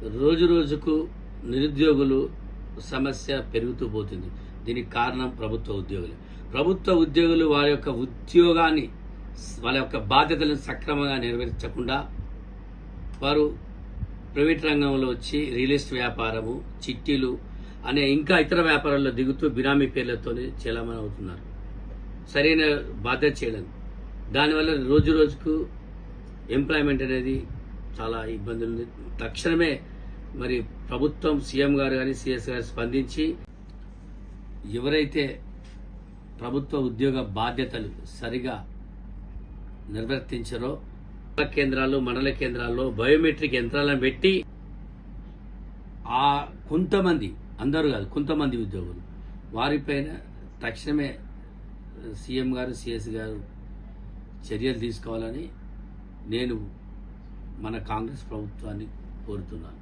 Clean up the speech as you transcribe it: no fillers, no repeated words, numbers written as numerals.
రోజు రోజుకు నిరుద్యోగులు సమస్య పెరుగుతూ పోతుంది. దీనికి కారణం ప్రభుత్వ ఉద్యోగులు. ప్రభుత్వ ఉద్యోగులు వారి యొక్క ఉద్యోగాన్ని, వాళ్ళ యొక్క బాధ్యతలను సక్రమంగా నెరవేర్చకుండా వారు ప్రైవేట్ రంగంలో వచ్చి రియల్ ఎస్టేట్ వ్యాపారము, చిట్టీలు అనే ఇంకా ఇతర వ్యాపారాల్లో దిగుతూ బినామీ పేర్లతో చలామణి అవుతున్నారు. సరైన బాధ్యత చేయడం, దానివల్ల రోజు రోజుకు ఎంప్లాయ్మెంట్ అనేది చాలా ఇబ్బందులు ఉంది. తక్షణమే మరి ప్రభుత్వం, సీఎం గారు కానీ సిఎస్ గారు స్పందించి ఎవరైతే ప్రభుత్వ ఉద్యోగ బాధ్యతలు సరిగా నిర్వర్తించారో కేంద్రాలు, మండల కేంద్రాల్లో బయోమెట్రిక్ యంత్రాలను పెట్టి ఆ కొంతమంది, అందరూ కాదు, కొంతమంది ఉద్యోగులు వారిపైన తక్షణమే సీఎం గారు, సిఎస్ గారు చర్యలు తీసుకోవాలని నేను మన కాంగ్రెస్ ప్రభుత్వాన్ని కోరుతున్నాను.